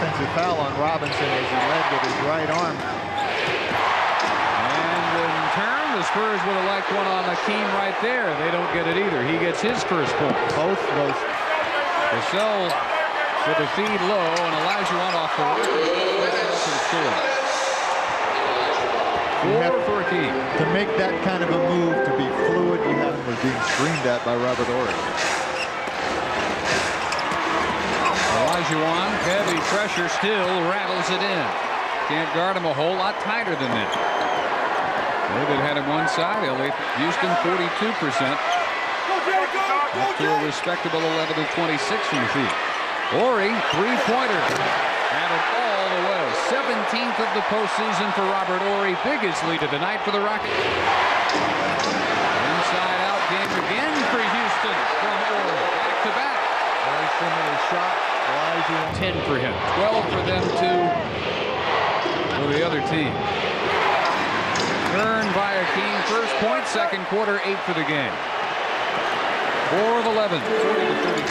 offensive foul on Robinson as he led with his right arm. And in turn, the Spurs would have liked one on Hakeem right there. They don't get it either. He gets his first point. Both those. Vassell with the feed low, and Olajuwon off the score. 4 for Hakeem. To make that kind of a move, to be fluid, you have him being screamed at by Robert Horry. Olajuwon, heavy pressure, still rattles it in. Can't guard him a whole lot tighter than that. David had him one side. Houston 42%. Up to a respectable 11-26 from the field. Horry, three-pointer. Had it all the way. 17th of the postseason for Robert Horry. Biggest lead of the night for the Rockets. Inside-out game again for Houston from Horry. Back-to-back. Very similar shot. 10 for him. 12 for them, 2 for the other team. Earned by Hakeem. First point, second quarter, 8 for the game. 4 of 11. 40-30.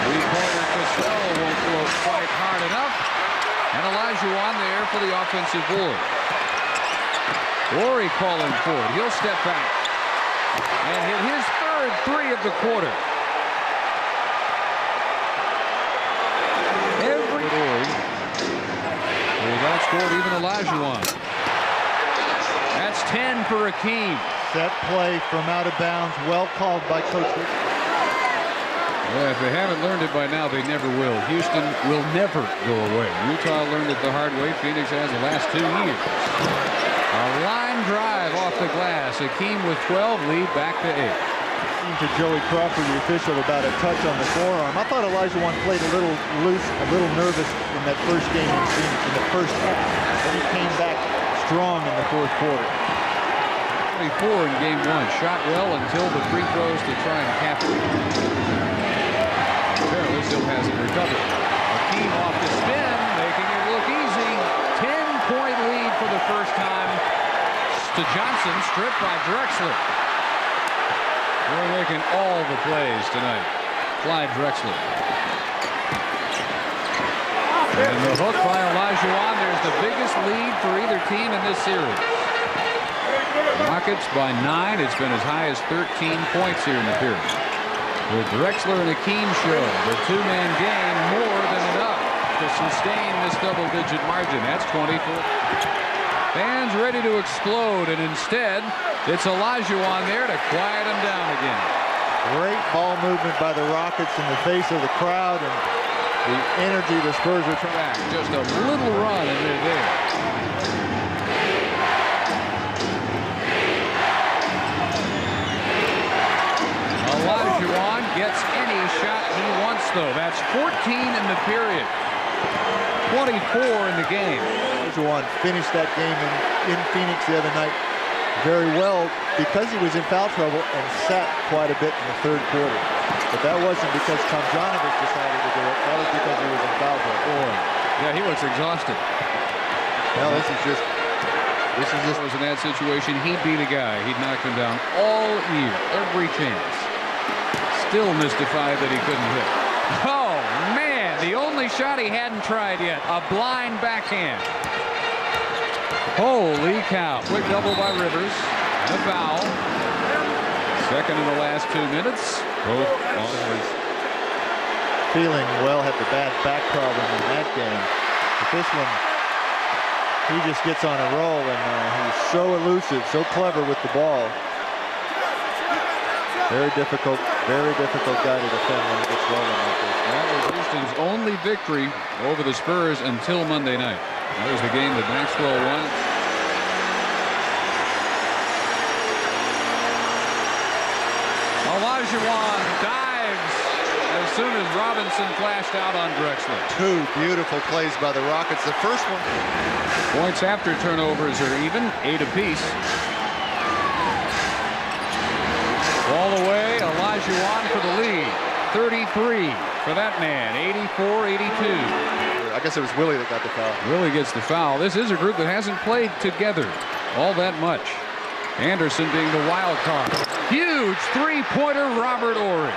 Three-pointer Vassell won't throw quite hard enough. And Olajuwon there for the offensive board. Horry calling for it. He'll step back and hit his third three of the quarter. Every well, outscored even Olajuwon. That's 10 for Hakeem. Set play from out of bounds. Well called by Coach Rick. Well, if they haven't learned it by now, they never will. Houston will never go away. Utah learned it the hard way. Phoenix has the last 2 years. A line drive off the glass. Hakeem with 12, lead back to 8. To Joey Crawford, the official, about a touch on the forearm. I thought Olajuwon played a little loose, a little nervous in that first game in Phoenix, in the first half. Then he came back strong in the fourth quarter. 24 in game 1. Shot well until the free throws to try and capture it. Apparently still hasn't recovered. Hakeem off the spin, making it look easy. 10-point lead for the first time to Johnson, stripped by Drexler. They're making all the plays tonight. Clyde Drexler. And the hook by Olajuwon. There's the biggest lead for either team in this series. Rockets by 9. It's been as high as 13 points here in the period. The Drexler and Hakeem show the two-man game more than enough to sustain this double-digit margin. That's 24. Fans ready to explode, and instead, it's Olajuwon there to quiet him down again. Great ball movement by the Rockets in the face of the crowd, and the energy the Spurs are trying back. Just a little run, and they're there. Olajuwon gets any shot he wants, though. That's 14 in the period. 24 in the game. Olajuwon finished that game in Phoenix the other night very well because he was in foul trouble and sat quite a bit in the third quarter. But that wasn't because Tomjanovich decided to do it. That was because he was in foul trouble. Boy, yeah, he looks exhausted. Well, this is just was in that situation. He'd be the guy. He'd knock him down all year, every chance. Still mystified that he couldn't hit. Oh, man, the only shot he hadn't tried yet. A blind backhand. Holy cow. Quick double by Rivers. And a foul. Second in the last 2 minutes. Both always feeling well, had the bad back problem in that game. But this one, he just gets on a roll, and he's so elusive, so clever with the ball. Very difficult guy to defend when he gets rolling like this. That was Houston's only victory over the Spurs until Monday night. That was the game that Maxwell won. Olajuwon dives as soon as Robinson flashed out on Drexler. 2 beautiful plays by the Rockets. The first one. Points after turnovers are even, 8 apiece. All the way, Olajuwon for the lead. 33 for that man. 84-82. I guess it was Willie that got the foul. Willie gets the foul. This is a group that hasn't played together all that much. Anderson being the wild card. Huge three-pointer, Robert Horry.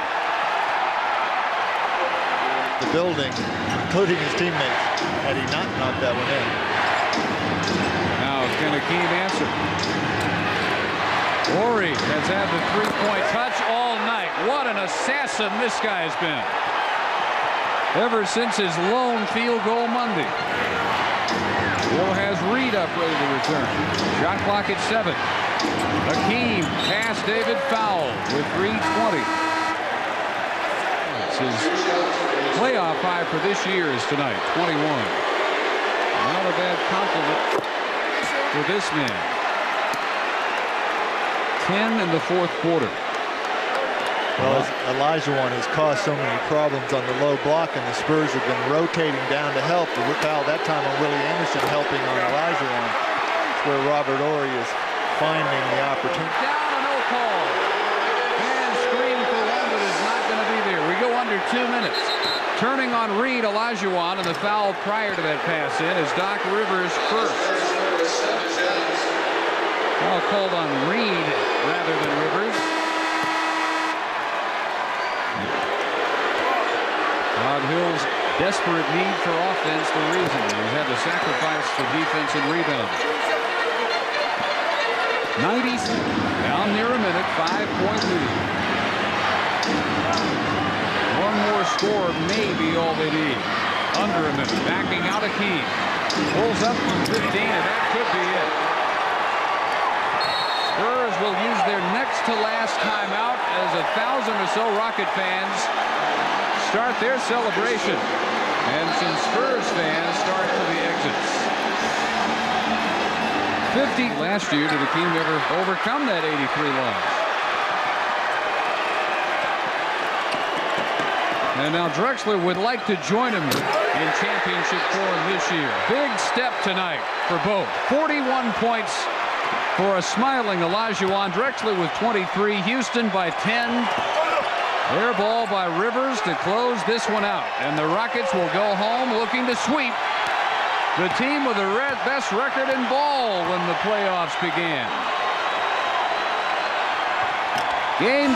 the building, including his teammates, had he not knocked that one in. Now can Hakeem answer? Horry has had the three-point touch all night. What an assassin this guy has been. Ever since his lone field goal Monday. Will has Reed up ready to return. Shot clock at 7. Hakeem past David Fowl with 3:20. It's his playoff high for this year is tonight, 21. Not a bad compliment for this man. 10 in the fourth quarter. Well, Olajuwon has caused so many problems on the low block, and the Spurs have been rotating down to help. The foul that time on Willie Anderson helping on Olajuwon. It's where Robert Horry is finding the opportunity. Down and no call. And scream for one, but is not going to be there. We go under 2 minutes. Turning on Reed, Olajuwon, and the foul prior to that pass in is Doc Rivers first. Foul called on Reed rather than Rivers. Todd Hill's desperate need for offense, the reason he's had to sacrifice the defense and rebounds. 90 down near a minute, 5-point lead. One more score may be all they need. Under a minute, backing out Hakeem. Pulls up from 15, and that could be it. Spurs will use their next to last timeout as 1,000 or so Rocket fans start their celebration, and some Spurs fans start for the exits. 50 last year. Did Hakeem ever overcome that 83 loss? And now Drexler would like to join him in championship form this year. Big step tonight for both. 41 points for a smiling Olajuwon. Drexler with 23. Houston by 10. Air ball by Rivers to close this one out. And the Rockets will go home looking to sweep the team with the best record in ball when the playoffs began. Game